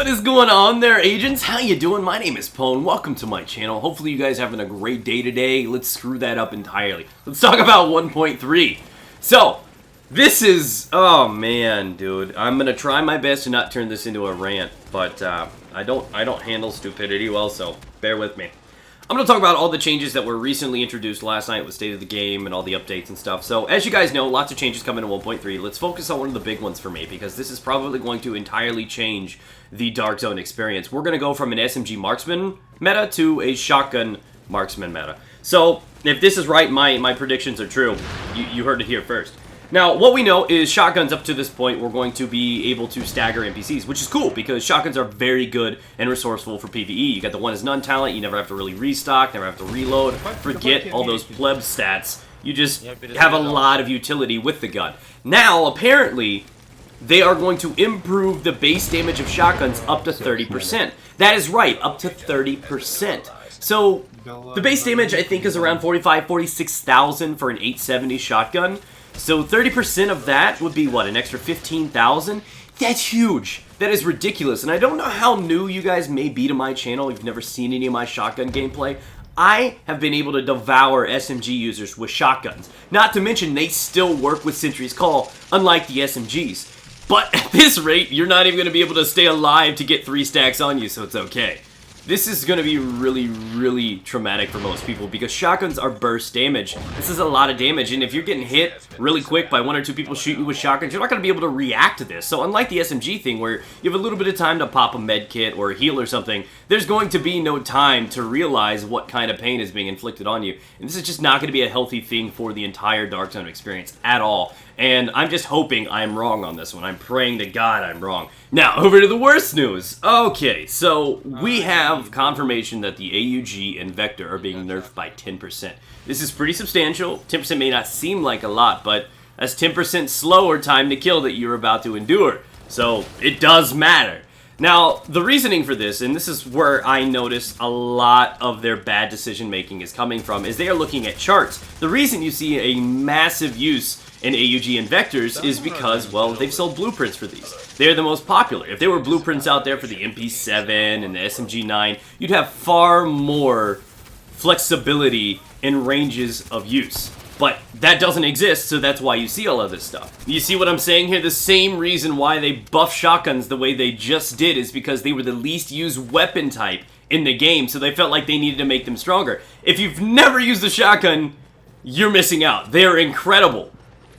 What is going on there, agents? How you doing? My name is Pone. Welcome to my channel. Hopefully you guys are having a great day today. Let's screw that up entirely. Let's talk about 1.3. So, this is... oh man, dude. I'm gonna try my best to not turn this into a rant, but I don't handle stupidity well, so bear with me. I'm going to talk about all the changes that were recently introduced last night with State of the Game and all the updates and stuff. So, as you guys know, lots of changes coming to 1.3. Let's focus on one of the big ones for me, because this is probably going to entirely change the Dark Zone experience. We're going to go from an SMG marksman meta to a shotgun marksman meta. So, if this is right, my predictions are true. You heard it here first. Now, what we know is shotguns up to this point, we're going to be able to stagger NPCs, which is cool because shotguns are very good and resourceful for PvE. You got the one is none talent, you never have to really restock, never have to reload, forget all those pleb stats. You just have a lot of utility with the gun. Now, apparently, they are going to improve the base damage of shotguns up to 30%. That is right, up to 30%. So, the base damage, I think, is around 46,000 for an 870 shotgun. So 30% of that would be, what, an extra 15,000? That's huge. That is ridiculous. And I don't know how new you guys may be to my channel if you've never seen any of my shotgun gameplay. I have been able to devour SMG users with shotguns. Not to mention, they still work with Sentry's Call, unlike the SMGs. But at this rate, you're not even going to be able to stay alive to get 3 stacks on you, so it's okay. This is going to be really, really traumatic for most people because shotguns are burst damage. This is a lot of damage, and if you're getting hit really quick by 1 or 2 people shooting you with shotguns, you're not going to be able to react to this. So unlike the SMG thing where you have a little bit of time to pop a med kit or a heal or something, there's going to be no time to realize what kind of pain is being inflicted on you. And this is just not going to be a healthy thing for the entire Dark Zone experience at all. And I'm just hoping I'm wrong on this one. I'm praying to God I'm wrong. Now, over to the worst news. Okay, so we have confirmation that the AUG and Vector are being nerfed by 10%. This is pretty substantial. 10% may not seem like a lot, but that's 10% slower time to kill that you're about to endure. So, it does matter. Now, the reasoning for this, and this is where I notice a lot of their bad decision making is coming from, is they are looking at charts. The reason you see a massive use in AUG and Vectors is because, well, they've sold blueprints for these. They're the most popular. If there were blueprints out there for the MP7 and the SMG9, you'd have far more flexibility in ranges of use. But that doesn't exist, so that's why you see all of this stuff. You see what I'm saying here? The same reason why they buff shotguns the way they just did is because they were the least used weapon type in the game, so they felt like they needed to make them stronger. If you've never used a shotgun, you're missing out. They're incredible.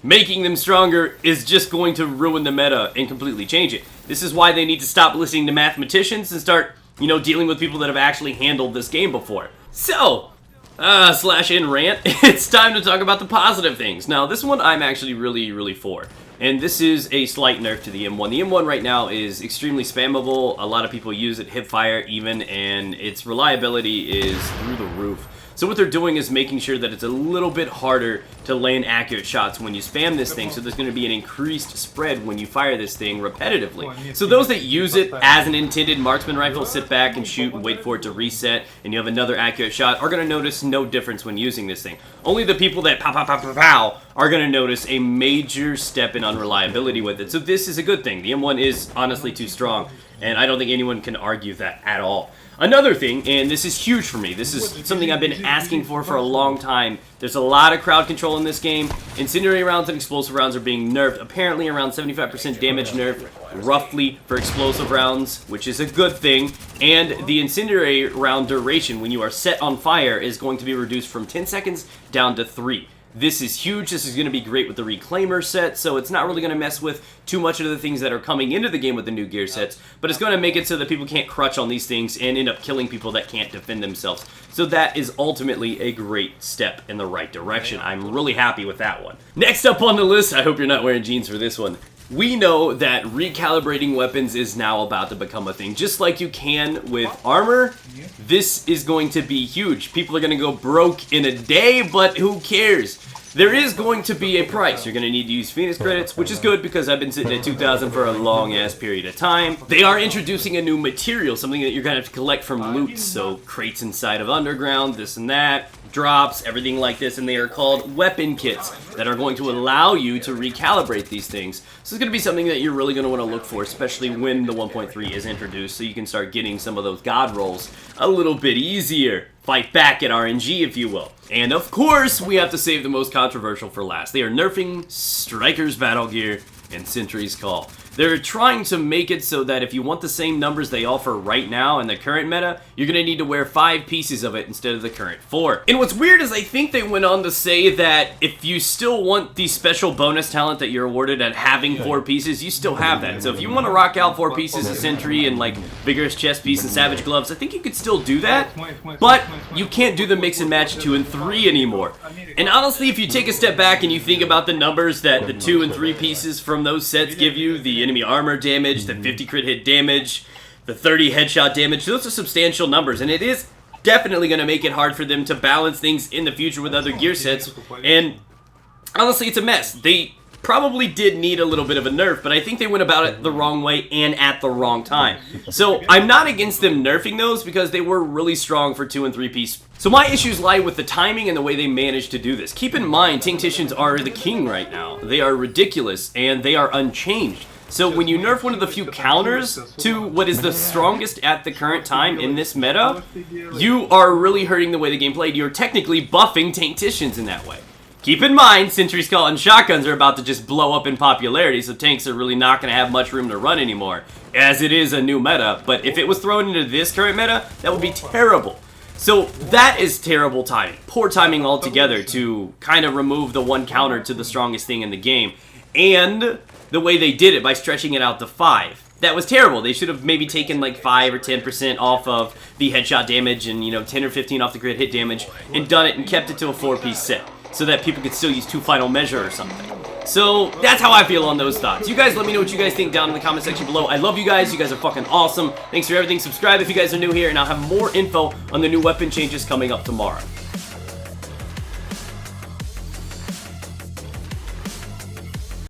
Making them stronger is just going to ruin the meta and completely change it. This is why they need to stop listening to mathematicians and start, you know, dealing with people that have actually handled this game before. So, /in rant, it's time to talk about the positive things. Now, this one I'm actually really for. And this is a slight nerf to the M1. The M1 right now is extremely spammable. A lot of people use it, hipfire even, and its reliability is through the roof. So what they're doing is making sure that it's a little bit harder to land accurate shots when you spam this thing, so there's going to be an increased spread when you fire this thing repetitively. So those that use it as an intended marksman rifle, sit back and shoot and wait for it to reset, and you have another accurate shot, are going to notice no difference when using this thing. Only the people that pow pow pow pow pow are going to notice a major step in unreliability with it. So this is a good thing. The M1 is honestly too strong, and I don't think anyone can argue that at all. Another thing, and this is huge for me, this is something I've been asking for a long time. There's a lot of crowd control in this game. Incendiary rounds and explosive rounds are being nerfed. Apparently around 75% damage nerf, roughly, for explosive rounds, which is a good thing. And the incendiary round duration, when you are set on fire, is going to be reduced from 10 seconds down to 3. This is huge. This is going to be great with the Reclaimer set, so it's not really going to mess with too much of the things that are coming into the game with the new gear sets, but it's going to make it so that people can't crutch on these things and end up killing people that can't defend themselves. So that is ultimately a great step in the right direction. I'm really happy with that one. Next up on the list, I hope you're not wearing jeans for this one. We know that recalibrating weapons is now about to become a thing. Just like you can with armor, this is going to be huge. People are going to go broke in a day, but who cares? There is going to be a price. You're going to need to use Phoenix credits, which is good because I've been sitting at 2,000 for a long-ass period of time. They are introducing a new material, something that you're going to have to collect from loot, so crates inside of Underground, this and that. drops, everything like this, and they are called weapon kits that are going to allow you to recalibrate these things. So it's going to be something that you're really going to want to look for, especially when the 1.3 is introduced, so you can start getting some of those god rolls a little bit easier. Fight back at RNG, if you will. And of course, we have to save the most controversial for last. They are nerfing Striker's Battle Gear and Sentry's Call. They're trying to make it so that if you want the same numbers they offer right now in the current meta, you're going to need to wear 5 pieces of it instead of the current 4. And what's weird is I think they went on to say that if you still want the special bonus talent that you're awarded at having 4 pieces, you still have that. So if you want to rock out 4 pieces of Sentry and like Vigorous Chest Piece and Savage Gloves, I think you could still do that, but you can't do the mix and match 2 and 3 anymore. And honestly, if you take a step back and you think about the numbers that the 2 and 3 pieces from those sets give you, the enemy armor damage, the 50 crit hit damage, the 30 headshot damage, those are substantial numbers, and it is definitely going to make it hard for them to balance things in the future with other gear sets, and honestly, it's a mess. They probably did need a little bit of a nerf, but I think they went about it the wrong way and at the wrong time. So I'm not against them nerfing those because they were really strong for 2 and 3 piece. So my issues lie with the timing and the way they managed to do this. Keep in mind, Tacticians are the king right now. They are ridiculous and they are unchanged. So when you nerf one of the few counters to what is the strongest at the current time in this meta, you are really hurting the way the game played. You're technically buffing Tacticians in that way. Keep in mind, Sentry's Call and Shotguns are about to just blow up in popularity, so tanks are really not going to have much room to run anymore, as it is a new meta. But if it was thrown into this current meta, that would be terrible. So that is terrible timing. Poor timing altogether to kind of remove the one counter to the strongest thing in the game. And the way they did it by stretching it out to 5. That was terrible. They should have maybe taken like 5 or 10% off of the headshot damage and, you know, 10 or 15 off the crit hit damage and done it and kept it to a 4-piece set so that people could still use 2 final measure or something. So that's how I feel on those thoughts. You guys let me know what you guys think down in the comment section below. I love you guys. You guys are fucking awesome. Thanks for everything. Subscribe if you guys are new here, and I'll have more info on the new weapon changes coming up tomorrow.